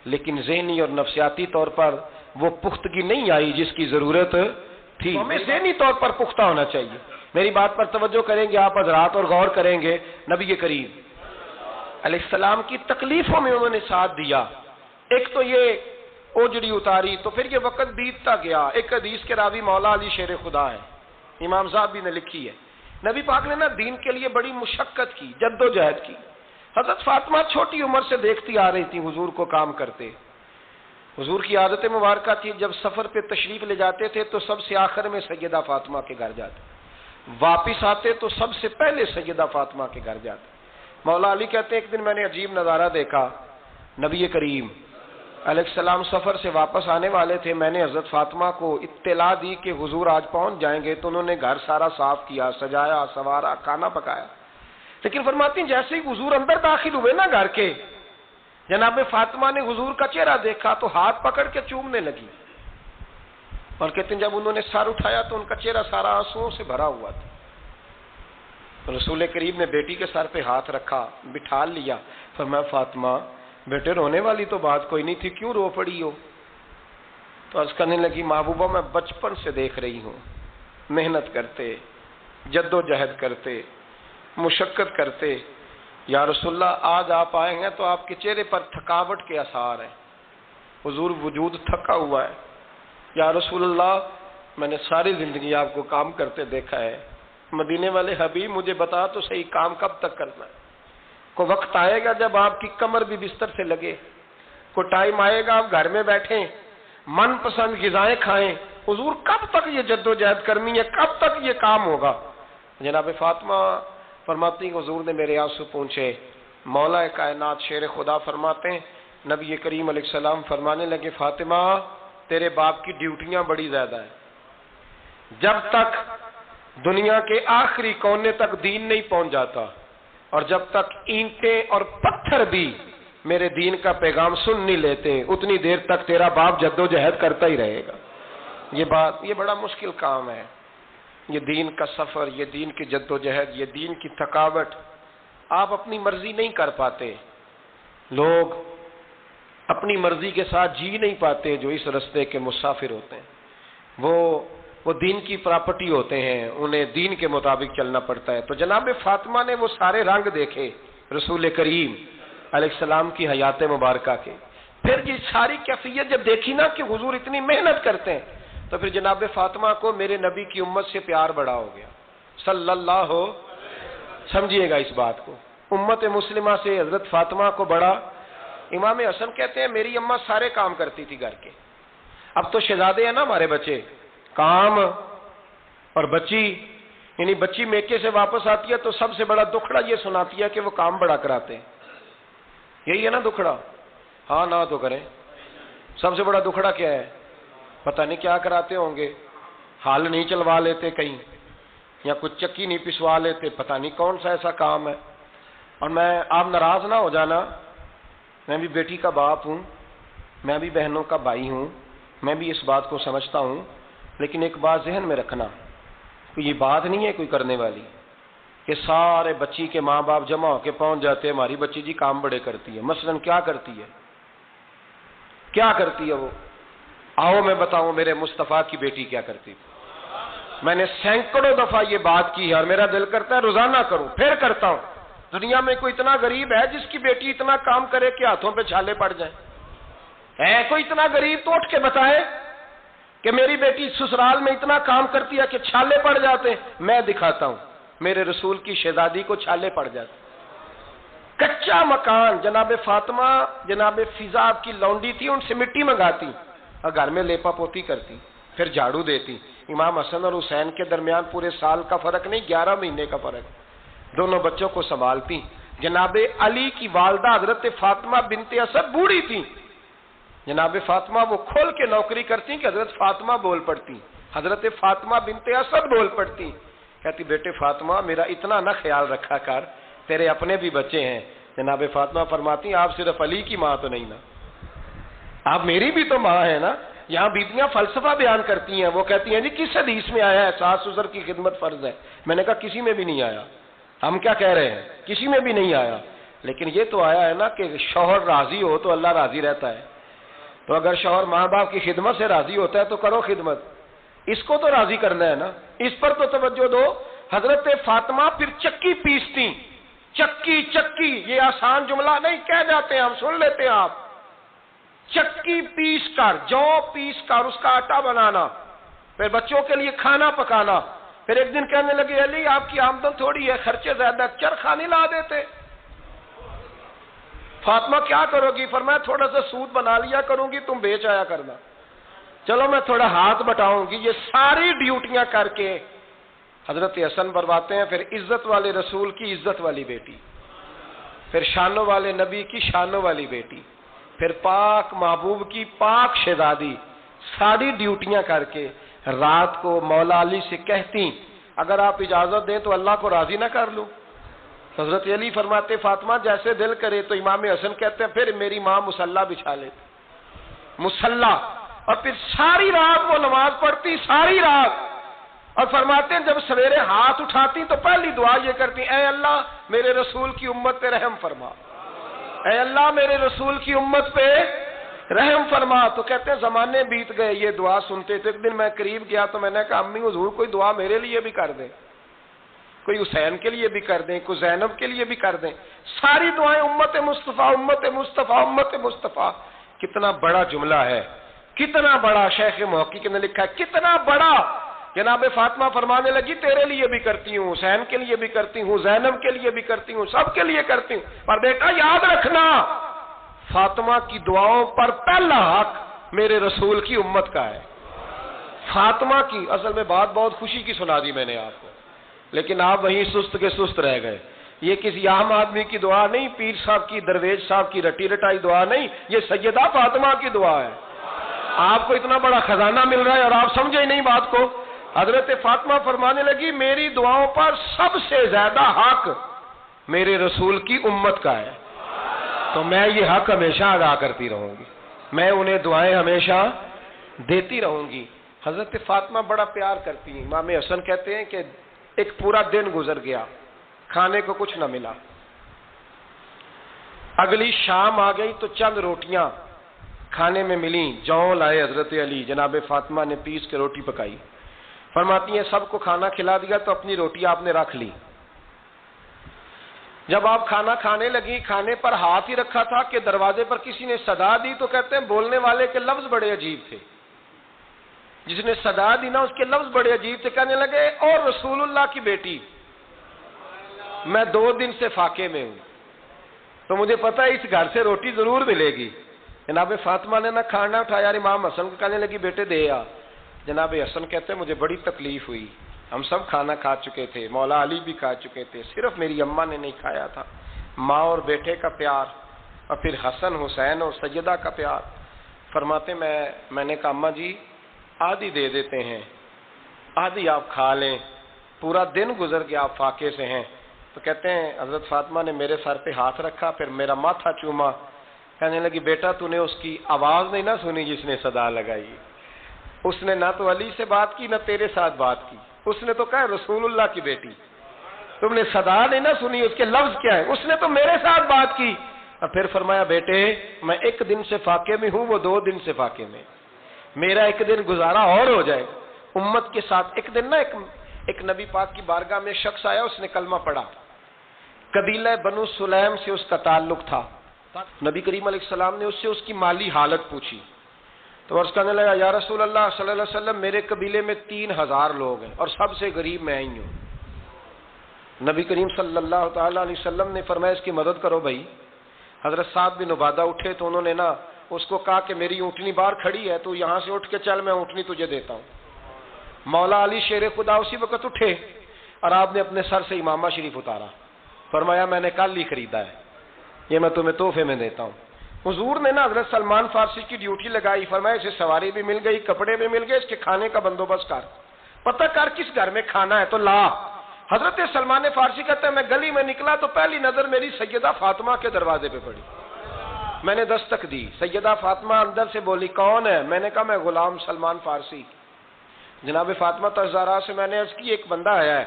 لیکن ذہنی اور نفسیاتی طور پر وہ پختگی نہیں آئی جس کی ضرورت تھی. تو ہمیں ذہنی طور پر پختہ ہونا چاہیے. میری بات پر توجہ کریں گے آپ حضرات اور غور کریں گے. نبی کریم علیہ السلام کی تکلیفوں میں انہوں نے ساتھ دیا. ایک تو یہ اوجڑی اتاری تو پھر یہ وقت بیتتا گیا. ایک حدیث کے راوی مولا علی شیر خدا ہے، امام صاحب نے لکھی ہے. نبی پاک نے نا دین کے لیے بڑی مشقت کی، جد و جہد کی. حضرت فاطمہ چھوٹی عمر سے دیکھتی آ رہی تھی حضور کو کام کرتے. حضور کی عادت مبارکہ تھی جب سفر پہ تشریف لے جاتے تھے تو سب سے آخر میں سیدہ فاطمہ کے گھر جاتے، واپس آتے تو سب سے پہلے سیدہ فاطمہ کے گھر جاتے. مولا علی کہتے ہیں ایک دن میں نے عجیب نظارہ دیکھا. نبی کریم علیہ السلام سفر سے واپس آنے والے تھے. میں نے حضرت فاطمہ کو اطلاع دی کہ حضور آج پہنچ جائیں گے، تو انہوں نے گھر سارا صاف کیا، سجایا، سنوارا، کھانا پکایا. لیکن فرماتی ہیں جیسے ہی حضور اندر داخل ہوئے نا گھر کے، جناب فاطمہ نے حضور کا چہرہ دیکھا تو ہاتھ پکڑ کے چومنے لگی. اور کہتے ہیں جب انہوں نے سر اٹھایا تو ان کا چہرہ سارا آنسوؤں سے بھرا ہوا تھا. رسول کریم نے بیٹی کے سر پہ ہاتھ رکھا، بٹھا لیا. فرمایا فاطمہ بیٹے رونے والی تو بات کوئی نہیں تھی، کیوں رو پڑی ہو؟ تو عرض کرنے لگی محبوبہ میں بچپن سے دیکھ رہی ہوں، محنت کرتے، جد و جہد کرتے، مشقت کرتے. یا رسول اللہ آج آپ آئے ہیں تو آپ کے چہرے پر تھکاوٹ کے آثار ہیں، حضور وجود تھکا ہوا ہے. یا رسول اللہ میں نے ساری زندگی آپ کو کام کرتے دیکھا ہے، مدینے والے حبیب مجھے بتا تو صحیح کام کب تک کرنا ہے؟ کوئی وقت آئے گا جب آپ کی کمر بھی بستر سے لگے، کوئی ٹائم آئے گا آپ گھر میں بیٹھیں، من پسند غذائیں کھائیں. حضور کب تک یہ جد و جہد کرنی ہے، کب تک یہ کام ہوگا؟ جناب فاطمہ فرماتی حضور نے میرے آنسو پونچھے. مولا کائنات شیر خدا فرماتے ہیں نبی کریم علیہ السلام فرمانے لگے فاطمہ تیرے باپ کی ڈیوٹیاں بڑی زیادہ ہیں. جب تک دنیا کے آخری کونے تک دین نہیں پہنچ جاتا، اور جب تک اینٹیں اور پتھر بھی میرے دین کا پیغام سن نہیں لیتے، اتنی دیر تک تیرا باپ جد و جہد کرتا ہی رہے گا. یہ بڑا مشکل کام ہے. یہ دین کا سفر، یہ دین کی جد و جہد، یہ دین کی تھکاوٹ آپ اپنی مرضی نہیں کر پاتے. لوگ اپنی مرضی کے ساتھ جی نہیں پاتے جو اس رستے کے مسافر ہوتے ہیں. وہ دین کی پراپرٹی ہوتے ہیں، انہیں دین کے مطابق چلنا پڑتا ہے. تو جناب فاطمہ نے وہ سارے رنگ دیکھے رسول کریم علیہ السلام کی حیات مبارکہ کے. پھر یہ ساری کیفیت جب دیکھی نا کہ حضور اتنی محنت کرتے ہیں، تو پھر جناب فاطمہ کو میرے نبی کی امت سے پیار بڑا ہو گیا صلی اللہ. سمجھیے گا اس بات کو، امت مسلمہ سے حضرت فاطمہ کو بڑا. امام حسن کہتے ہیں میری اماں سارے کام کرتی تھی گھر کے. اب تو شہزادے ہیں نا ہمارے بچے، کام اور بچی، یعنی بچی میکے سے واپس آتی ہے تو سب سے بڑا دکھڑا یہ سناتی ہے کہ وہ کام بڑا کراتے ہیں. یہی ہے نا دکھڑا؟ ہاں نہ تو کریں. سب سے بڑا دکھڑا کیا ہے؟ پتہ نہیں کیا کراتے ہوں گے، ہال نہیں چلوا لیتے کہیں، یا کچھ چکی نہیں پسوا لیتے، پتہ نہیں کون سا ایسا کام ہے. اور میں آپ ناراض نہ ہو جانا، میں بھی بیٹی کا باپ ہوں، میں بھی بہنوں کا بھائی ہوں، میں بھی اس بات کو سمجھتا ہوں. لیکن ایک بات ذہن میں رکھنا، یہ بات نہیں ہے کوئی کرنے والی کہ سارے بچی کے ماں باپ جمع ہو کے پہنچ جاتے ہیں ہماری بچی جی کام بڑے کرتی ہے. مثلاً کیا کرتی ہے؟ کیا کرتی ہے وہ؟ آؤ میں بتاؤں میرے مصطفیٰ کی بیٹی کیا کرتی. میں نے سینکڑوں دفعہ یہ بات کی ہے اور میرا دل کرتا ہے روزانہ کروں، پھر کرتا ہوں. دنیا میں کوئی اتنا غریب ہے جس کی بیٹی اتنا کام کرے کہ ہاتھوں پہ چھالے پڑ جائیں؟ ہے کوئی اتنا غریب تو اٹھ کے بتائے کہ میری بیٹی سسرال میں اتنا کام کرتی ہے کہ چھالے پڑ جاتے. میں دکھاتا ہوں، میرے رسول کی شہزادی کو چھالے پڑ جاتے. کچا مکان، جناب فاطمہ جناب فضا کی لونڈی تھی، ان سے مٹی منگاتی اور گھر میں لیپا پوتی کرتی، پھر جھاڑو دیتی. امام حسن اور حسین کے درمیان پورے سال کا فرق نہیں، 11 مہینے کا فرق. دونوں بچوں کو سنبھالتی. جناب علی کی والدہ حضرت فاطمہ بنت اسد بوڑھی تھی. جناب فاطمہ وہ کھول کے نوکری کرتی کہ حضرت فاطمہ بول پڑتی، حضرت فاطمہ بنت اسد بول پڑتی کہتی بیٹے فاطمہ میرا اتنا نہ خیال رکھا کر، تیرے اپنے بھی بچے ہیں۔ جناب فاطمہ فرماتی آپ صرف علی کی ماں تو نہیں نا، آپ میری بھی تو ماں ہے نا۔ یہاں بیبیاں فلسفہ بیان کرتی ہیں، وہ کہتی ہیں جی کس حدیث میں آیا ہے ساس سسر کی خدمت فرض ہے؟ میں نے کہا کسی میں بھی نہیں آیا۔ ہم کیا کہہ رہے ہیں؟ کسی میں بھی نہیں آیا، لیکن یہ تو آیا ہے نا کہ شوہر راضی ہو تو اللہ راضی رہتا ہے۔ تو اگر شوہر ماں باپ کی خدمت سے راضی ہوتا ہے تو کرو خدمت، اس کو تو راضی کرنا ہے نا، اس پر تو توجہ دو۔ حضرت فاطمہ پھر چکی پیستی، چکی چکی، یہ آسان جملہ نہیں، کہہ جاتے ہیں ہم، سن لیتے ہیں آپ۔ چکی پیس کر، جو پیس کر اس کا آٹا بنانا، پھر بچوں کے لیے کھانا پکانا۔ پھر ایک دن کہنے لگے علی آپ کی آمدن تھوڑی ہے، خرچے زیادہ، چرخہ نہیں لا دیتے؟ فاطمہ کیا کرو گی؟ فرمایا تھوڑا سا سود بنا لیا کروں گی، تم بیچ آیا کرنا۔ چلو میں تھوڑا ہاتھ بٹاؤں گی۔ یہ ساری ڈیوٹیاں کر کے حضرت حسن برواتے ہیں پھر عزت والے رسول کی عزت والی بیٹی، پھر شانوں والے نبی کی شانوں والی بیٹی، پھر پاک محبوب کی پاک شہزادی، ساری ڈیوٹیاں کر کے رات کو مولا علی سے کہتی اگر آپ اجازت دیں تو اللہ کو راضی نہ کر لوں؟ حضرت علی فرماتے فاطمہ جیسے دل کرے۔ تو امام حسن کہتے ہیں پھر میری ماں مصلی بچھا لیتی، مصلی، اور پھر ساری رات وہ نماز پڑھتی، ساری رات، اور فرماتے ہیں جب سویرے ہاتھ اٹھاتی تو پہلی دعا یہ کرتی اے اللہ میرے رسول کی امت پہ رحم فرما، اے اللہ میرے رسول کی امت پہ رحم فرما۔ تو کہتے ہیں زمانے بیت گئے یہ دعا سنتے تھے۔ ایک دن میں قریب گیا تو میں نے کہا امی حضور کوئی دعا میرے لیے بھی کر دیں، کوئی حسین کے لیے بھی کر دیں، کوئی زینب کے لیے بھی کر دیں۔ ساری دعائیں امت مصطفیٰ امت مصطفیٰ امت مصطفیٰ۔ کتنا بڑا جملہ ہے، کتنا بڑا، شیخ محقق نے لکھا ہے کتنا بڑا۔ جناب فاطمہ فرمانے لگی تیرے لیے بھی کرتی ہوں، حسین کے لیے بھی کرتی ہوں، زینب کے لیے بھی کرتی ہوں، سب کے لیے کرتی ہوں، پر بیٹا یاد رکھنا فاطمہ کی دعاؤں پر پہلا حق میرے رسول کی امت کا ہے۔ فاطمہ کی اصل میں بات بہت خوشی کی سنا دی میں نے آپ کو، لیکن آپ وہیں سست کے سست رہ گئے۔ یہ کسی عام آدمی کی دعا نہیں، پیر صاحب کی، درویش صاحب کی رٹی رٹائی دعا نہیں، یہ سیدہ فاطمہ کی دعا ہے۔ آپ کو اتنا بڑا خزانہ مل رہا ہے اور آپ سمجھے ہی نہیں بات کو۔ حضرت فاطمہ فرمانے لگی میری دعاؤں پر سب سے زیادہ حق میرے رسول کی امت کا ہے، تو میں یہ حق ہمیشہ ادا کرتی رہوں گی، میں انہیں دعائیں ہمیشہ دیتی رہوں گی۔ حضرت فاطمہ بڑا پیار کرتی ہیں۔ امام حسن کہتے ہیں کہ ایک پورا دن گزر گیا، کھانے کو کچھ نہ ملا، اگلی شام آ گئی تو چند روٹیاں کھانے میں ملیں، جوں لائے حضرت علی، جناب فاطمہ نے پیس کے روٹی پکائی، فرماتی ہیں سب کو کھانا کھلا دیا تو اپنی روٹی آپ نے رکھ لی۔ جب آپ کھانا کھانے لگی، کھانے پر ہاتھ ہی رکھا تھا کہ دروازے پر کسی نے صدا دی، تو کہتے ہیں بولنے والے کے لفظ بڑے عجیب تھے، جس نے صدا دی نا اس کے لفظ بڑے عجیب تھے، کہنے لگے اور رسول اللہ کی بیٹی میں 2 دن سے فاقے میں ہوں، تو مجھے پتا ہے اس گھر سے روٹی ضرور ملے گی۔ جناب فاطمہ نے نہ کھانا اٹھایا، امام حسن کو کہنے لگی بیٹے دے آ۔ جناب حسن کہتے ہیں مجھے بڑی تکلیف ہوئی، ہم سب کھانا کھا چکے تھے، مولا علی بھی کھا چکے تھے، صرف میری اماں نے نہیں کھایا تھا۔ ماں اور بیٹے کا پیار، اور پھر حسن حسین اور سیدہ کا پیار۔ فرماتے میں نے کہا اماں جی آدھی دے دیتے ہیں، آدھی آپ کھا لیں، پورا دن گزر گیا آپ فاقے سے ہیں۔ تو کہتے ہیں حضرت فاطمہ نے میرے سر پہ ہاتھ رکھا، پھر میرا ماتھا چوما، کہنے لگی بیٹا تو نے اس کی آواز نہیں نہ سنی جس نے صدا لگائی، اس نے نہ تو علی سے بات کی نہ تیرے ساتھ بات کی، اس نے تو کہا رسول اللہ کی بیٹی، تم نے صدا نہیں نہ سنی، اس کے لفظ کیا ہے، اس نے تو میرے ساتھ بات کی۔ اور پھر فرمایا بیٹے میں 1 دن سے فاقے میں ہوں، وہ 2 دن سے فاقے میں، میرا 1 دن گزارا اور ہو جائے امت کے ساتھ۔ ایک دن نا ایک نبی پاک کی بارگاہ میں شخص آیا، اس نے کلمہ پڑھا، قبیلہ بنو سلیم سے اس کا تعلق تھا۔ نبی کریم علیہ السلام نے اس سے اس کی مالی حالت پوچھی، تو عرض کرنے لگا یا رسول اللہ صلی اللہ علیہ وسلم میرے قبیلے میں 3000 لوگ ہیں اور سب سے غریب میں ہی ہوں۔ نبی کریم صلی اللہ تعالی علیہ وسلم نے فرمایا اس کی مدد کرو بھائی۔ حضرت سعد بن عبادہ اٹھے تو انہوں نے نا اس کو کہا کہ میری اونٹنی باہر کھڑی ہے، تو یہاں سے اٹھ کے چل، میں اونٹنی تجھے دیتا ہوں۔ مولا علی شیر خدا اسی وقت اٹھے اور آپ نے اپنے سر سے امامہ شریف اتارا، فرمایا میں نے کل ہی خریدا ہے، یہ میں تمہیں تحفے میں دیتا ہوں۔ حضور نے نا حضرت سلمان فارسی کی ڈیوٹی لگائی، فرمایا اسے سواری بھی مل گئی، کپڑے بھی مل گئے، اس کے کھانے کا بندوبست کر، پتہ کر کس گھر میں کھانا ہے تو لا۔ حضرت سلمان فارسی کہتے ہیں میں گلی میں نکلا تو پہلی نظر میری سیدہ فاطمہ کے دروازے پہ پڑی. میں نے دستک دی. سیدہ فاطمہ اندر سے بولی کون ہے؟ میں نے کہا میں غلام سلمان فارسی. جناب فاطمہ الزہرا سے میں نے عرض کی ایک بندہ آیا ہے,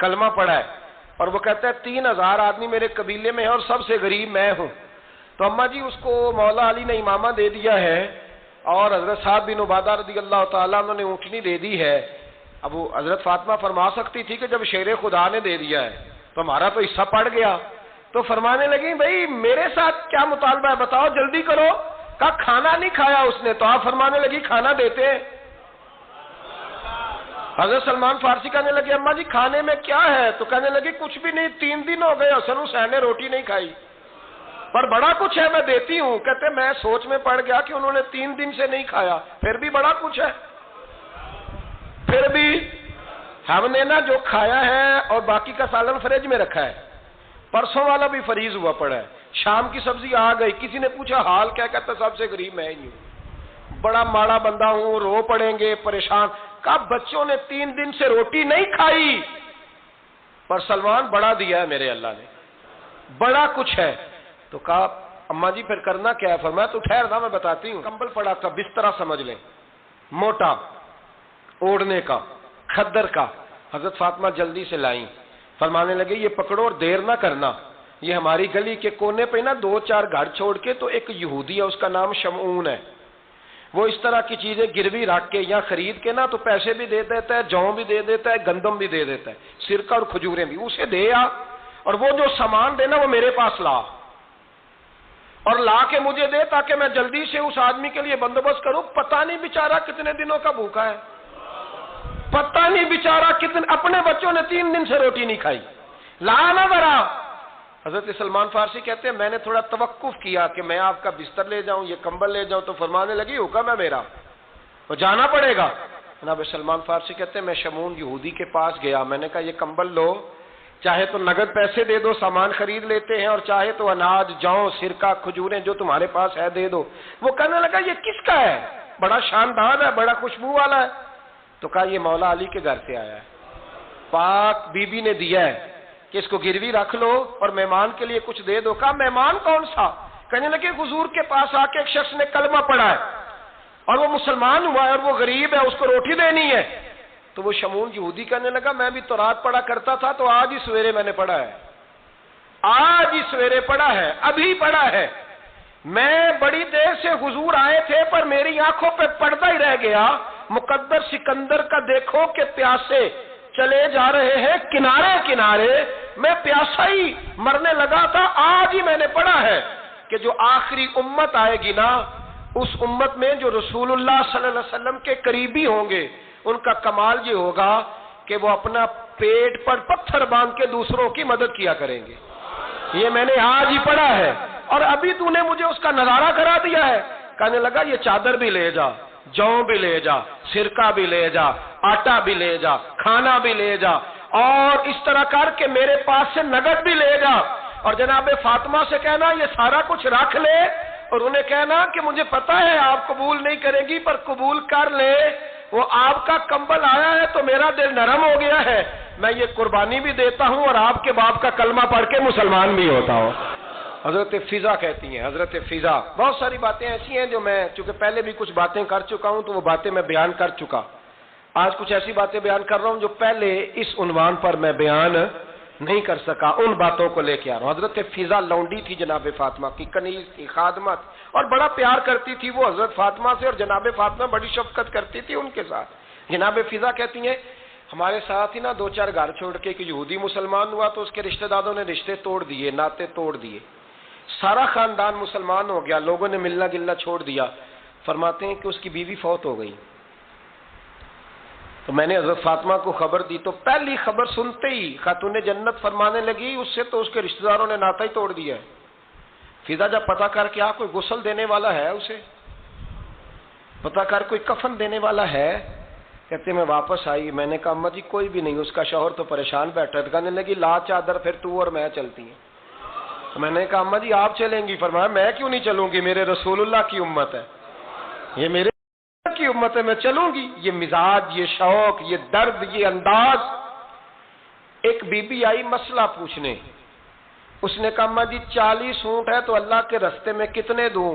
کلمہ پڑھا ہے, اور وہ کہتا ہے 3000 آدمی میرے قبیلے میں ہے اور سب سے غریب میں ہوں. تو اماں جی اس کو مولا علی نے امامہ دے دیا ہے اور حضرت سعد بن عبادہ رضی اللہ تعالیٰ عنہ نے اونٹنی دے دی ہے. اب وہ حضرت فاطمہ فرما سکتی تھی کہ جب شیر خدا نے دے دیا ہے تو ہمارا تو حصہ پڑ گیا. تو فرمانے لگی بھائی میرے ساتھ کیا مطالبہ ہے بتاؤ, جلدی کرو. کہا کھانا نہیں کھایا اس نے. تو آپ فرمانے لگی کھانا دیتے ہیں. حضرت سلمان فارسی کہنے لگے اماں جی کھانے میں کیا ہے؟ تو کہنے لگی کچھ بھی نہیں, 3 دن ہو گئے حسن حسین نے روٹی نہیں کھائی, پر بڑا کچھ ہے میں دیتی ہوں. کہتے میں سوچ میں پڑ گیا کہ انہوں نے 3 دن سے نہیں کھایا, پھر بھی بڑا کچھ ہے. پھر بھی ہم نے نا جو کھایا ہے اور باقی کا سالن فریج میں رکھا ہے, پرسوں والا بھی فریز ہوا پڑا ہے, شام کی سبزی آ گئی. کسی نے پوچھا حال کیا؟ کہتا سب سے غریب میں ہی ہوں, بڑا ماڑا بندہ ہوں, رو پڑیں گے, پریشان. کہا بچوں نے 3 دن سے روٹی نہیں کھائی, پر سلمان بڑا دیا ہے میرے اللہ نے, بڑا کچھ ہے. تو کہا اماں جی پھر کرنا کیا ہے؟ فرمایا تو ٹھہر نا میں بتاتی ہوں. کمبل پڑا تھا, بسترا سمجھ لیں, موٹا اوڑھنے کا, کھدر کا. حضرت فاطمہ جلدی سے لائیں, فرمانے لگے یہ پکڑو اور دیر نہ کرنا. یہ ہماری گلی کے کونے پہ نا 2-4 گھر چھوڑ کے تو ایک یہودی ہے, اس کا نام شمعون ہے. وہ اس طرح کی چیزیں گروی رکھ کے یا خرید کے نا تو پیسے بھی دے دیتا ہے, جوں بھی دے دیتا ہے, گندم بھی دے دیتا ہے, سرکہ اور کھجوریں بھی. اسے دے آ, اور وہ جو سامان دینا وہ میرے پاس لا, اور لا کے مجھے دے تاکہ میں جلدی سے اس آدمی کے لیے بندوبست کروں. پتہ نہیں بیچارہ کتنے دنوں کا بھوکا ہے, پتہ نہیں بیچارہ کتنے, اپنے بچوں نے 3 دن سے روٹی نہیں کھائی, لا نہ ذرا. حضرت سلمان فارسی کہتے ہیں میں نے تھوڑا توقف کیا کہ میں آپ کا بستر لے جاؤں, یہ کمبل لے جاؤں. تو فرمانے لگی حکم ہے میرا, تو جانا پڑے گا. جناب سلمان فارسی کہتے ہیں میں شمعون یہودی کے پاس گیا, میں نے کہا یہ کمبل لو, چاہے تو نگد پیسے دے دو, سامان خرید لیتے ہیں, اور چاہے تو اناج, جوں, سرکہ, کھجوریں جو تمہارے پاس ہے دے دو. وہ کہنے لگا یہ کس کا ہے؟ بڑا شاندار ہے, بڑا خوشبو والا ہے. تو کہا یہ مولا علی کے گھر سے آیا ہے, پاک بی بی نے دیا ہے کہ اس کو گروی رکھ لو اور مہمان کے لیے کچھ دے دو. کہا مہمان کون سا؟ کہنے لگے حضور کے پاس آ کے ایک شخص نے کلمہ پڑھا ہے اور وہ مسلمان ہوا ہے اور وہ غریب ہے, اس کو روٹی دینی ہے. تو وہ شمعون یہودی کہنے لگا میں بھی تورات پڑھا کرتا تھا, تو آج ہی سویرے میں نے پڑھا ہے, آج ہی سویرے پڑھا ہے, ابھی پڑھا ہے. میں بڑی دیر سے حضور آئے تھے پر میری آنکھوں پہ پردہ ہی رہ گیا. مقدر سکندر کا دیکھو کہ پیاسے چلے جا رہے ہیں کنارے کنارے, میں پیاسا ہی مرنے لگا تھا. آج ہی میں نے پڑھا ہے کہ جو آخری امت آئے گی نا, اس امت میں جو رسول اللہ صلی اللہ علیہ وسلم کے قریبی ہوں گے, ان کا کمال یہ ہوگا کہ وہ اپنا پیٹ پر پتھر باندھ کے دوسروں کی مدد کیا کریں گے. یہ میں نے آج ہی پڑھا ہے اور ابھی تو نے مجھے اس کا نظارہ کرا دیا ہے. کہنے لگا یہ چادر بھی لے جا, جوں بھی لے جا, سرکہ بھی لے جا, آٹا بھی لے جا, کھانا بھی لے جا, اور اس طرح کر کے میرے پاس سے نگد بھی لے جا. اور جناب فاطمہ سے کہنا یہ سارا کچھ رکھ لے, اور انہیں کہنا کہ مجھے پتا ہے آپ قبول نہیں کریں گی پر قبول کر لے, وہ آپ کا کمبل آیا ہے تو میرا دل نرم ہو گیا ہے, میں یہ قربانی بھی دیتا ہوں اور آپ کے باپ کا کلمہ پڑھ کے مسلمان بھی ہوتا ہوں. حضرت فضا کہتی ہیں, حضرت فضا. بہت ساری باتیں ایسی ہیں جو میں چونکہ پہلے بھی کچھ باتیں کر چکا ہوں تو وہ باتیں میں بیان کر چکا. آج کچھ ایسی باتیں بیان کر رہا ہوں جو پہلے اس عنوان پر میں بیان نہیں کر سکا, ان باتوں کو لے کے آ رہا ہوں. حضرت فضا لونڈی تھی جناب فاطمہ کی, کنیز تھی, خادمت, اور بڑا پیار کرتی تھی وہ حضرت فاطمہ سے, اور جناب فاطمہ بڑی شفقت کرتی تھی ان کے ساتھ. جناب فضا کہتی ہیں ہمارے ساتھ ہی نا 2-4 گھر چھوڑ کے کہ یہودی مسلمان ہوا تو اس کے رشتہ داروں نے رشتے توڑ دیے, ناطے توڑ دیے, سارا خاندان مسلمان ہو گیا, لوگوں نے ملنا جلنا چھوڑ دیا. فرماتے ہیں کہ اس کی بیوی فوت ہو گئی. تو میں نے حضرت فاطمہ کو خبر دی تو پہلی خبر سنتے ہی خاتون جنت فرمانے لگی اس سے تو اس کے رشتہ داروں نے ناتا ہی توڑ دیا ہے. فضا جب پتا کر کے کوئی غسل دینے والا ہے, اسے پتا کر کوئی کفن دینے والا ہے, کہتے میں واپس آئی. میں نے کہا اماں جی کوئی بھی نہیں, اس کا شوہر تو پریشان بیٹھا. کہنے لگی لا چادر پھر تو اور میں چلتی ہیں. میں نے کہا اماں جی آپ چلیں گی؟ فرمایا میں کیوں نہیں چلوں گی, میرے رسول اللہ کی امت ہے, یہ میرے کی امت ہے, میں چلوں گی. یہ مزاج, یہ شوق, یہ درد, یہ انداز. ایک بی بی آئی مسئلہ پوچھنے، اس نے کہا اماں جی 40 اونٹ ہے تو اللہ کے رستے میں کتنے دوں؟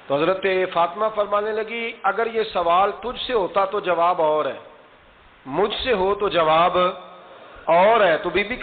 تو حضرت فاطمہ فرمانے لگی اگر یہ سوال تجھ سے ہوتا تو جواب اور ہے، مجھ سے ہو تو جواب اور ہے۔ تو بی بی